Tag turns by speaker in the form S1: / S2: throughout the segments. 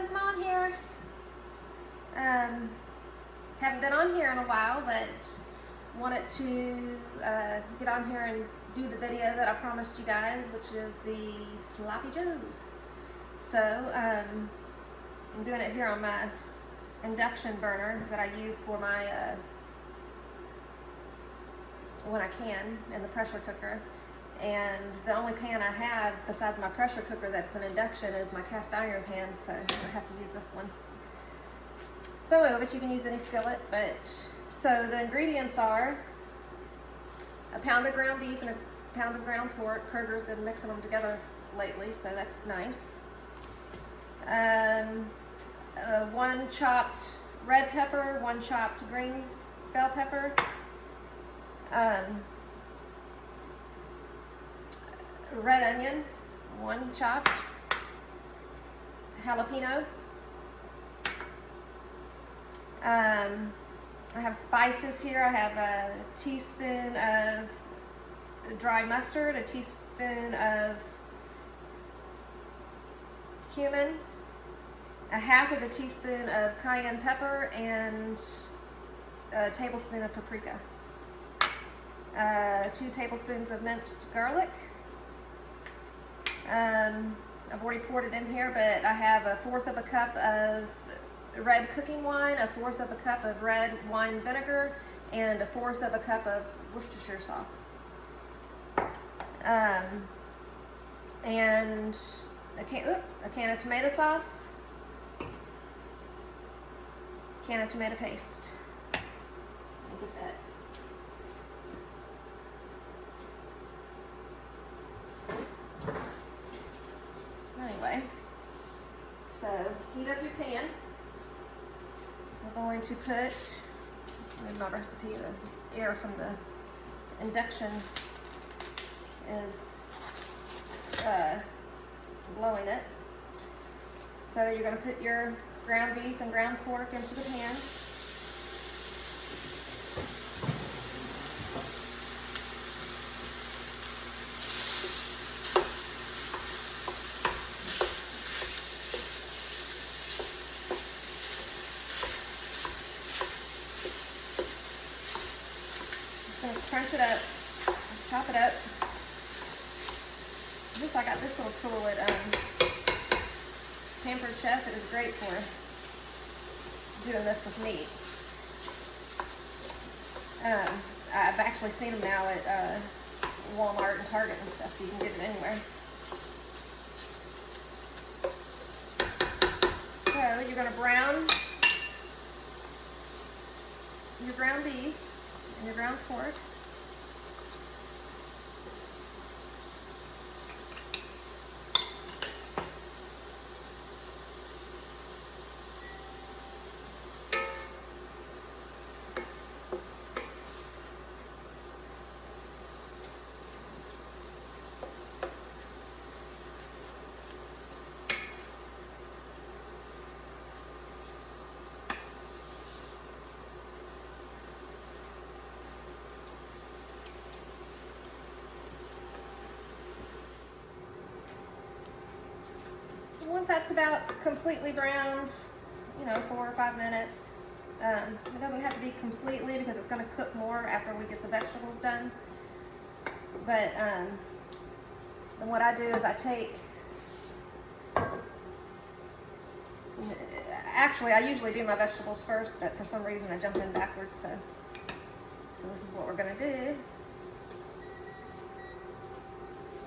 S1: Business Mom here. Haven't been on here in a while, but wanted to get on here and do the video that I promised you guys, which is the Sloppy Joes. So I'm doing it here on my induction burner that I use for my when I can in the pressure cooker. And the only pan I have besides my pressure cooker that's an induction is my cast iron pan, so I have to use this one. So, but you can use any skillet. But so the ingredients are a pound of ground beef and a pound of ground pork. Kroger's been mixing them together lately, so that's nice. One chopped red pepper, one chopped green bell pepper. Red onion, one chopped, jalapeno. I have spices here. I have a teaspoon of dry mustard, a teaspoon of cumin, a half of a teaspoon of cayenne pepper, and a tablespoon of paprika. 2 tablespoons of minced garlic. I've already poured it in here, but I have 1/4 of a cup of red cooking wine, 1/4 of a cup of red wine vinegar, and 1/4 of a cup of Worcestershire sauce. And a can of tomato sauce, can of tomato paste. Let me get that. Anyway, so heat up your pan. We're going to put, in my recipe, the air from the induction is blowing it. So you're going to put your ground beef and ground pork into the pan. Crunch it up, chop it up. I got this little tool at Pampered Chef. It is great for doing this with meat. I've actually seen them now at Walmart and Target and stuff, so you can get it anywhere. So you're going to brown your ground beef and your ground pork. Once that's about completely browned, 4 or 5 minutes. It doesn't have to be completely because it's going to cook more after we get the vegetables done. But then what I do is I take, actually I usually do my vegetables first, but for some reason I jumped in backwards, so this is what we're going to do.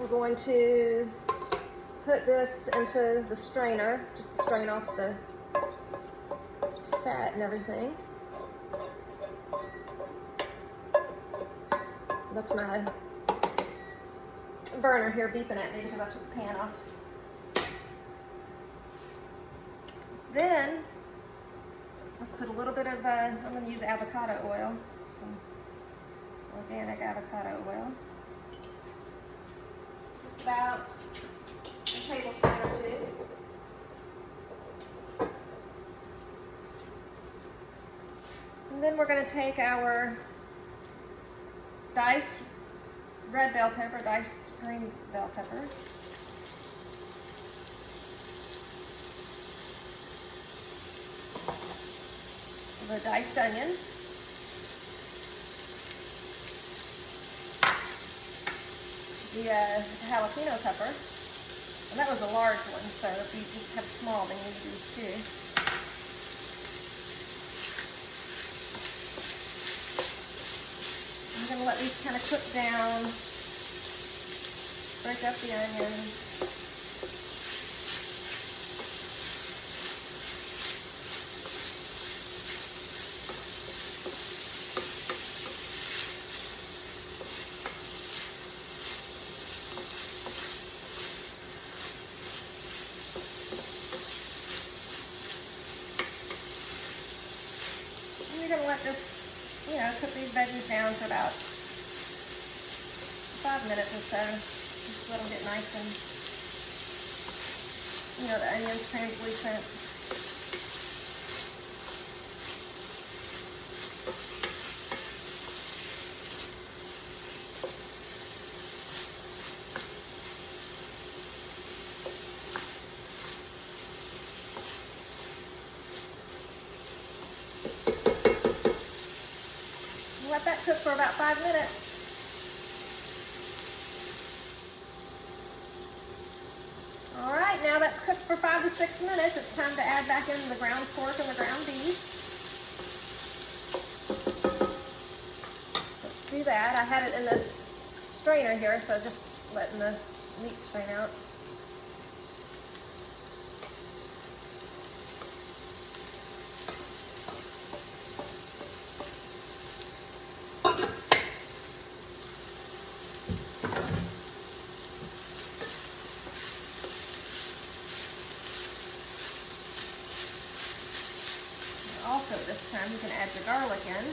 S1: We're going to put this into the strainer, just to strain off the fat and everything. That's my burner here beeping at me because I took the pan off. Then, let's put a little bit of, I'm going to use avocado oil, some organic avocado oil. Just about a tablespoon or 2. And then we're going to take our diced red bell pepper, diced green bell pepper. the diced onion, the jalapeno pepper, and that was a large one, so if you just have small, then you can use two. I'm going to let these kind of cook down, break up the onions. You're going to let this, cook these veggies down for about 5 minutes or so. Just let them get nice and, the onions translucent. Let that cook for about 5 minutes. All right, now that's cooked for 5 to 6 minutes. It's time to add back in the ground pork and the ground beef. Let's do that. I had it in this strainer here, so just letting the meat strain out. Also, this time you can add your garlic in.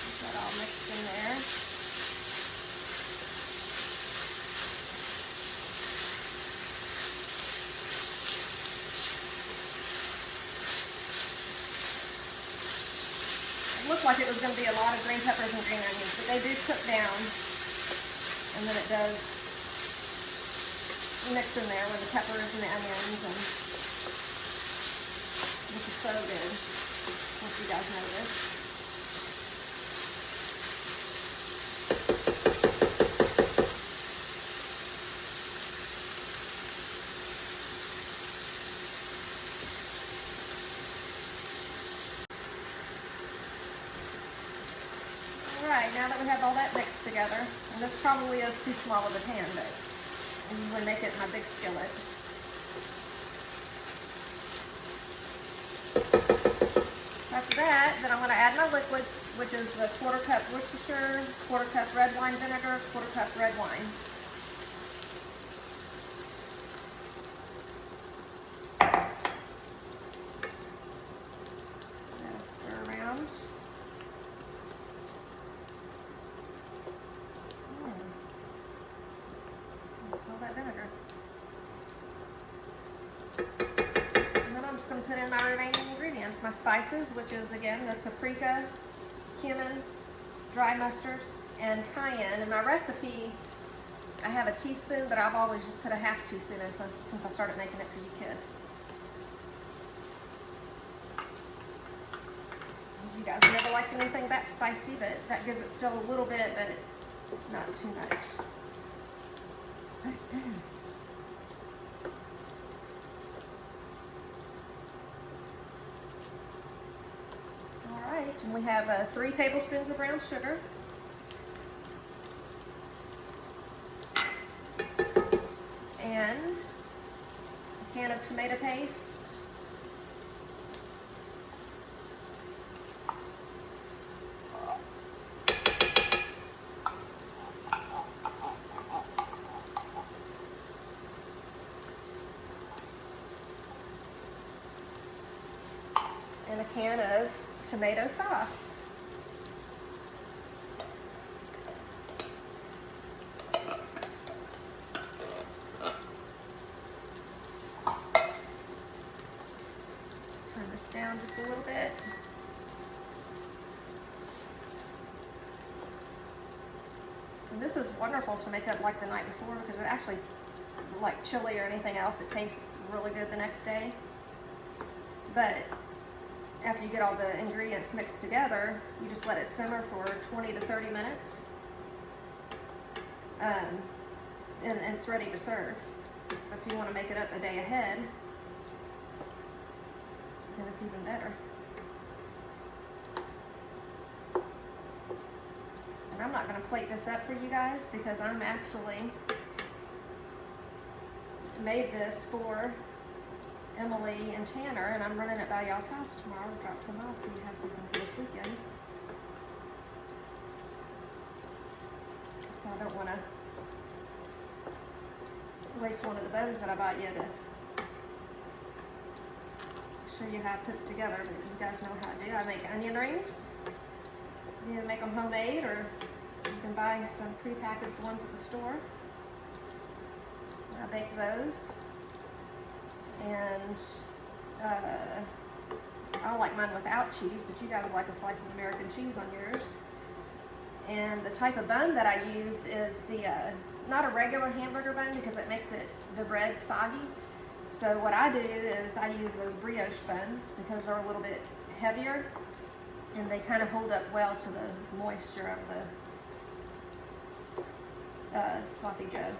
S1: Get that all mixed in there. Looked like it was going to be a lot of green peppers and green onions, but they do cook down, and then it does mix in there with the peppers and the onions, and this is so good. Hope you guys know this. Alright, now that we have all that mixed together, and this probably is too small of a pan, but I usually make it in my big skillet. After that, then I'm going to add my liquid, which is the 1/4 cup Worcestershire, 1/4 cup red wine vinegar, 1/4 cup red wine. Stir around. Smell that vinegar. And then I'm just going to put in my remaining ingredients, my spices, which is again the paprika, cumin, dry mustard, and cayenne. In my recipe, I have a teaspoon, but I've always just put a ½ teaspoon in since I started making it for you kids. You guys never liked anything that spicy, but that gives it still a little bit, but not too much. Alright, and we have 3 tablespoons of brown sugar. And a can of tomato paste. And a can of tomato sauce. Turn this down just a little bit. And this is wonderful to make up like the night before because it actually, like chili or anything else, it tastes really good the next day. But after you get all the ingredients mixed together, you just let it simmer for 20 to 30 minutes. And it's ready to serve. If you want to make it up a day ahead, then it's even better. And I'm not going to plate this up for you guys because I'm actually made this for Emily and Tanner, and I'm running it by y'all's house tomorrow to drop some off so you have something for this weekend. So I don't want to waste one of the buns that I bought you to show you how I put it together, but you guys know how I do. I make onion rings. You can make them homemade, or you can buy some pre-packaged ones at the store. I bake those, and I like mine without cheese, but you guys like a slice of American cheese on yours. And the type of bun that I use is the not a regular hamburger bun because it makes the bread soggy. So what I do is I use those brioche buns because they're a little bit heavier and they kind of hold up well to the moisture of the sloppy joe.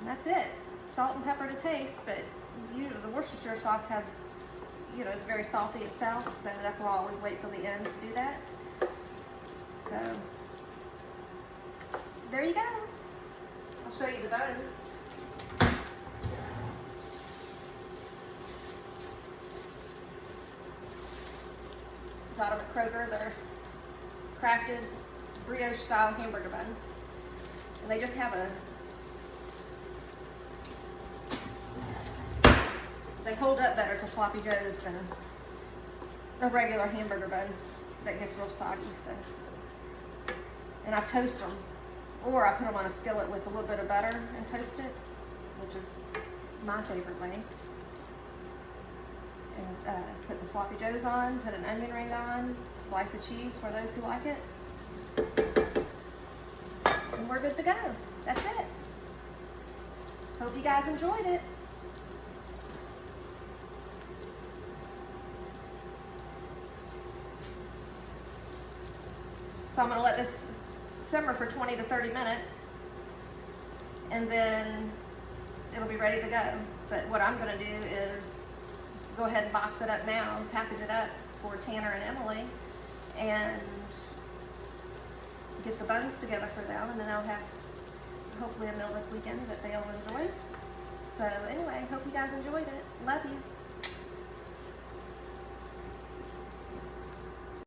S1: And that's it. Salt and pepper to taste, but usually the Worcestershire sauce has, you know, it's very salty itself, so that's why I always wait till the end to do that. So, there you go. I'll show you the buns. Got them at Kroger. They're crafted brioche style hamburger buns. And they just have they hold up better to sloppy joes than a regular hamburger bun that gets real soggy. So, and I toast them, or I put them on a skillet with a little bit of butter and toast it, which is my favorite way. And put the sloppy joes on, put an onion ring on, slice of cheese for those who like it, and we're good to go. That's it. Hope you guys enjoyed it. So I'm going to let this simmer for 20 to 30 minutes, and then it'll be ready to go. But what I'm going to do is go ahead and box it up now, package it up for Tanner and Emily, and get the buns together for them, and then they'll have hopefully a meal this weekend that they'll enjoy. So anyway, hope you guys enjoyed it. Love you.